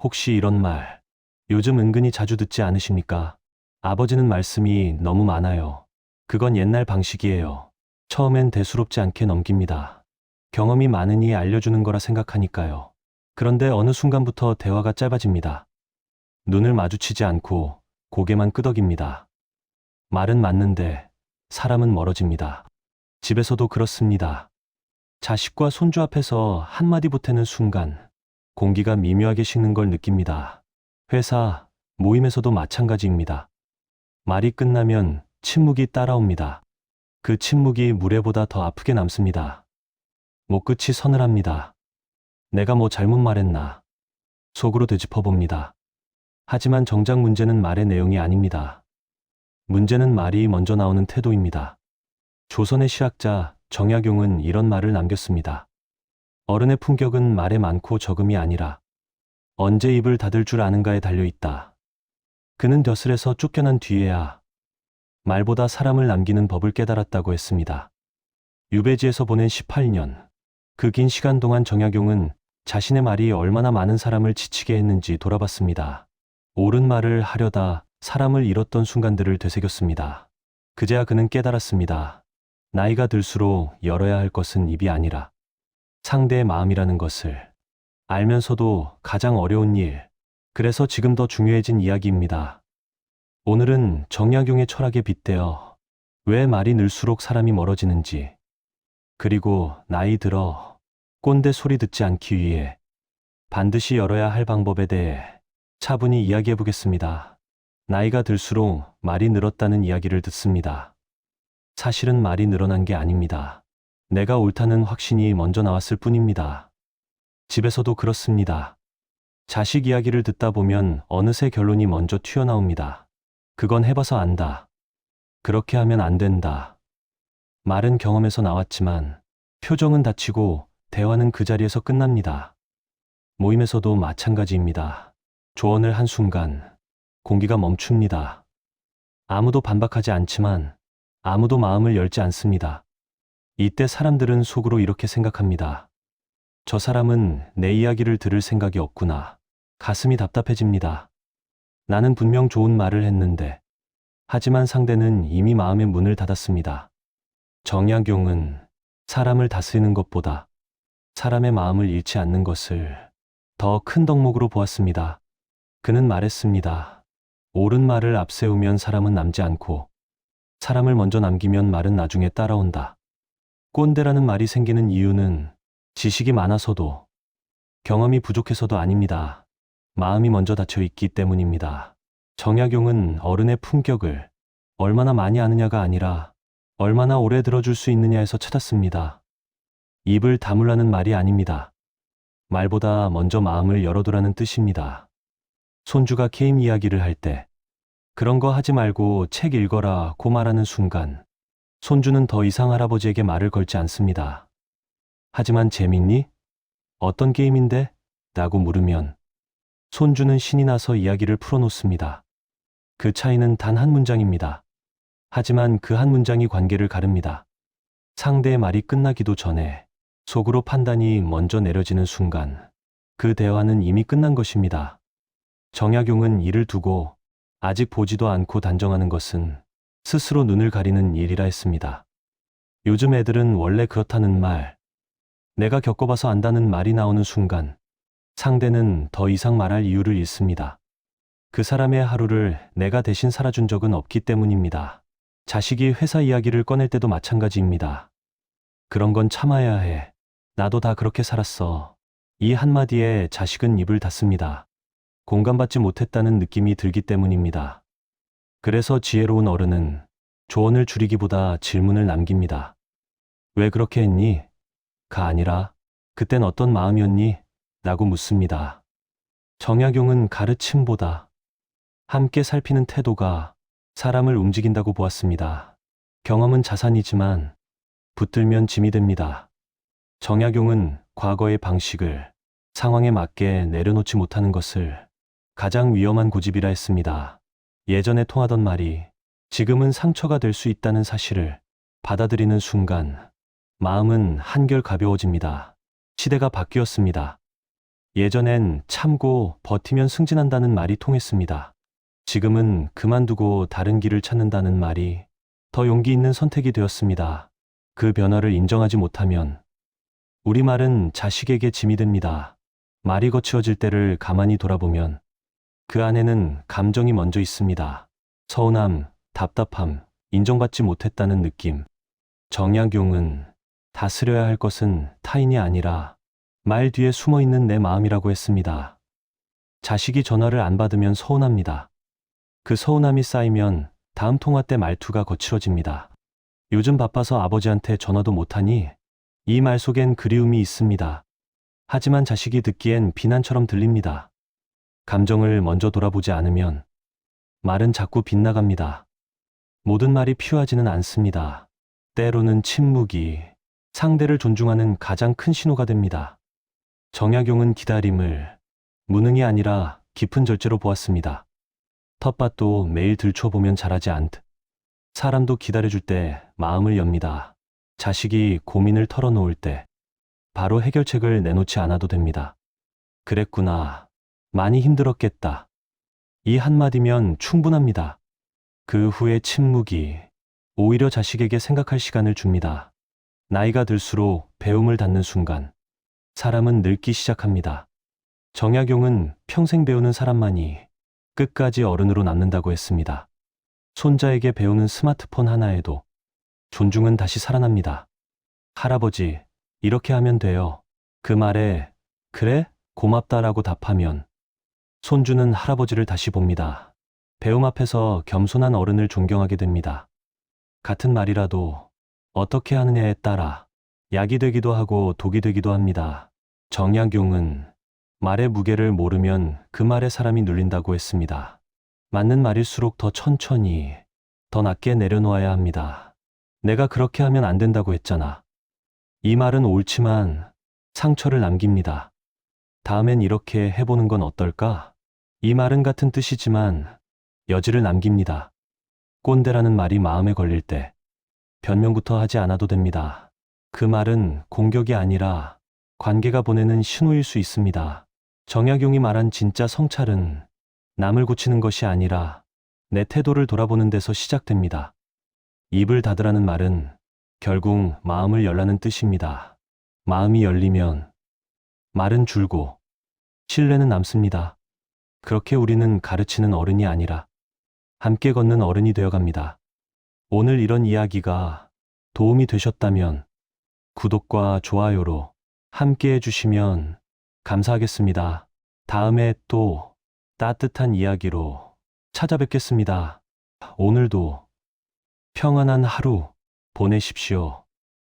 혹시 이런 말, 요즘 은근히 자주 듣지 않으십니까? 아버지는 말씀이 너무 많아요. 그건 옛날 방식이에요. 처음엔 대수롭지 않게 넘깁니다. 경험이 많으니 알려주는 거라 생각하니까요. 그런데 어느 순간부터 대화가 짧아집니다. 눈을 마주치지 않고 고개만 끄덕입니다. 말은 맞는데 사람은 멀어집니다. 집에서도 그렇습니다. 자식과 손주 앞에서 한마디 보태는 순간 공기가 미묘하게 식는 걸 느낍니다. 회사, 모임에서도 마찬가지입니다. 말이 끝나면 침묵이 따라옵니다. 그 침묵이 무례보다 더 아프게 남습니다. 목끝이 서늘합니다. 내가 뭐 잘못 말했나? 속으로 되짚어봅니다. 하지만 정작 문제는 말의 내용이 아닙니다. 문제는 말이 먼저 나오는 태도입니다. 조선의 시학자 정약용은 이런 말을 남겼습니다. 어른의 품격은 말에 많고 적음이 아니라 언제 입을 닫을 줄 아는가에 달려있다. 그는 벼슬에서 쫓겨난 뒤에야 말보다 사람을 남기는 법을 깨달았다고 했습니다. 유배지에서 보낸 18년, 그 긴 시간 동안 정약용은 자신의 말이 얼마나 많은 사람을 지치게 했는지 돌아봤습니다. 옳은 말을 하려다 사람을 잃었던 순간들을 되새겼습니다. 그제야 그는 깨달았습니다. 나이가 들수록 열어야 할 것은 입이 아니라 상대의 마음이라는 것을. 알면서도 가장 어려운 일, 그래서 지금 더 중요해진 이야기입니다. 오늘은 정약용의 철학에 빗대어 왜 말이 늘수록 사람이 멀어지는지, 그리고 나이 들어 꼰대 소리 듣지 않기 위해 반드시 열어야 할 방법에 대해 차분히 이야기해 보겠습니다. 나이가 들수록 말이 늘었다는 이야기를 듣습니다. 사실은 말이 늘어난 게 아닙니다. 내가 옳다는 확신이 먼저 나왔을 뿐입니다. 집에서도 그렇습니다. 자식 이야기를 듣다 보면 어느새 결론이 먼저 튀어나옵니다. 그건 해봐서 안다. 그렇게 하면 안 된다. 말은 경험에서 나왔지만 표정은 다치고 대화는 그 자리에서 끝납니다. 모임에서도 마찬가지입니다. 조언을 한 순간 공기가 멈춥니다. 아무도 반박하지 않지만 아무도 마음을 열지 않습니다. 이때 사람들은 속으로 이렇게 생각합니다. 저 사람은 내 이야기를 들을 생각이 없구나. 가슴이 답답해집니다. 나는 분명 좋은 말을 했는데, 하지만 상대는 이미 마음의 문을 닫았습니다. 정약용은 사람을 다스리는 것보다 사람의 마음을 잃지 않는 것을 더 큰 덕목으로 보았습니다. 그는 말했습니다. 옳은 말을 앞세우면 사람은 남지 않고, 사람을 먼저 남기면 말은 나중에 따라온다. 꼰대라는 말이 생기는 이유는 지식이 많아서도 경험이 부족해서도 아닙니다. 마음이 먼저 닫혀 있기 때문입니다. 정약용은 어른의 품격을 얼마나 많이 아느냐가 아니라 얼마나 오래 들어줄 수 있느냐에서 찾았습니다. 입을 다물라는 말이 아닙니다. 말보다 먼저 마음을 열어두라는 뜻입니다. 손주가 게임 이야기를 할 때 그런 거 하지 말고 책 읽어라 고 말하는 순간 손주는 더 이상 할아버지에게 말을 걸지 않습니다. 하지만 재밌니? 어떤 게임인데? 라고 물으면 손주는 신이 나서 이야기를 풀어놓습니다. 그 차이는 단 한 문장입니다. 하지만 그 한 문장이 관계를 가릅니다. 상대의 말이 끝나기도 전에 속으로 판단이 먼저 내려지는 순간 그 대화는 이미 끝난 것입니다. 정약용은 이를 두고 아직 보지도 않고 단정하는 것은 스스로 눈을 가리는 일이라 했습니다. 요즘 애들은 원래 그렇다는 말, 내가 겪어봐서 안다는 말이 나오는 순간 상대는 더 이상 말할 이유를 잃습니다. 그 사람의 하루를 내가 대신 살아준 적은 없기 때문입니다. 자식이 회사 이야기를 꺼낼 때도 마찬가지입니다. 그런 건 참아야 해. 나도 다 그렇게 살았어. 이 한마디에 자식은 입을 닫습니다. 공감받지 못했다는 느낌이 들기 때문입니다. 그래서 지혜로운 어른은 조언을 줄이기보다 질문을 남깁니다. 왜 그렇게 했니? 가 아니라 그땐 어떤 마음이었니? 라고 묻습니다. 정약용은 가르침보다 함께 살피는 태도가 사람을 움직인다고 보았습니다. 경험은 자산이지만 붙들면 짐이 됩니다. 정약용은 과거의 방식을 상황에 맞게 내려놓지 못하는 것을 가장 위험한 고집이라 했습니다. 예전에 통하던 말이 지금은 상처가 될 수 있다는 사실을 받아들이는 순간 마음은 한결 가벼워집니다. 시대가 바뀌었습니다. 예전엔 참고 버티면 승진한다는 말이 통했습니다. 지금은 그만두고 다른 길을 찾는다는 말이 더 용기 있는 선택이 되었습니다. 그 변화를 인정하지 못하면 우리말은 자식에게 짐이 됩니다. 말이 거칠어질 때를 가만히 돌아보면 그 안에는 감정이 먼저 있습니다. 서운함, 답답함, 인정받지 못했다는 느낌. 정약용은 다스려야 할 것은 타인이 아니라 말 뒤에 숨어 있는 내 마음이라고 했습니다. 자식이 전화를 안 받으면 서운합니다. 그 서운함이 쌓이면 다음 통화 때 말투가 거칠어집니다. 요즘 바빠서 아버지한테 전화도 못하니? 이 말 속엔 그리움이 있습니다. 하지만 자식이 듣기엔 비난처럼 들립니다. 감정을 먼저 돌아보지 않으면 말은 자꾸 빗나갑니다. 모든 말이 필요하지는 않습니다. 때로는 침묵이 상대를 존중하는 가장 큰 신호가 됩니다. 정약용은 기다림을 무능이 아니라 깊은 절제로 보았습니다. 텃밭도 매일 들춰보면 자라지 않듯 사람도 기다려줄 때 마음을 엽니다. 자식이 고민을 털어놓을 때 바로 해결책을 내놓지 않아도 됩니다. 그랬구나. 많이 힘들었겠다. 이 한마디면 충분합니다. 그 후에 침묵이 오히려 자식에게 생각할 시간을 줍니다. 나이가 들수록 배움을 닫는 순간 사람은 늙기 시작합니다. 정약용은 평생 배우는 사람만이 끝까지 어른으로 남는다고 했습니다. 손자에게 배우는 스마트폰 하나에도 존중은 다시 살아납니다. 할아버지, 이렇게 하면 돼요. 그 말에 그래? 고맙다라고 답하면 손주는 할아버지를 다시 봅니다. 배움 앞에서 겸손한 어른을 존경하게 됩니다. 같은 말이라도 어떻게 하느냐에 따라 약이 되기도 하고 독이 되기도 합니다. 정약용은 말의 무게를 모르면 그 말에 사람이 눌린다고 했습니다. 맞는 말일수록 더 천천히, 더 낮게 내려놓아야 합니다. 내가 그렇게 하면 안 된다고 했잖아. 이 말은 옳지만 상처를 남깁니다. 다음엔 이렇게 해보는 건 어떨까? 이 말은 같은 뜻이지만 여지를 남깁니다. 꼰대라는 말이 마음에 걸릴 때 변명부터 하지 않아도 됩니다. 그 말은 공격이 아니라 관계가 보내는 신호일 수 있습니다. 정약용이 말한 진짜 성찰은 남을 고치는 것이 아니라 내 태도를 돌아보는 데서 시작됩니다. 입을 닫으라는 말은 결국 마음을 열라는 뜻입니다. 마음이 열리면 말은 줄고 신뢰는 남습니다. 그렇게 우리는 가르치는 어른이 아니라 함께 걷는 어른이 되어갑니다. 오늘 이런 이야기가 도움이 되셨다면 구독과 좋아요로 함께 해주시면 감사하겠습니다. 다음에 또 따뜻한 이야기로 찾아뵙겠습니다. 오늘도 평안한 하루 보내십시오.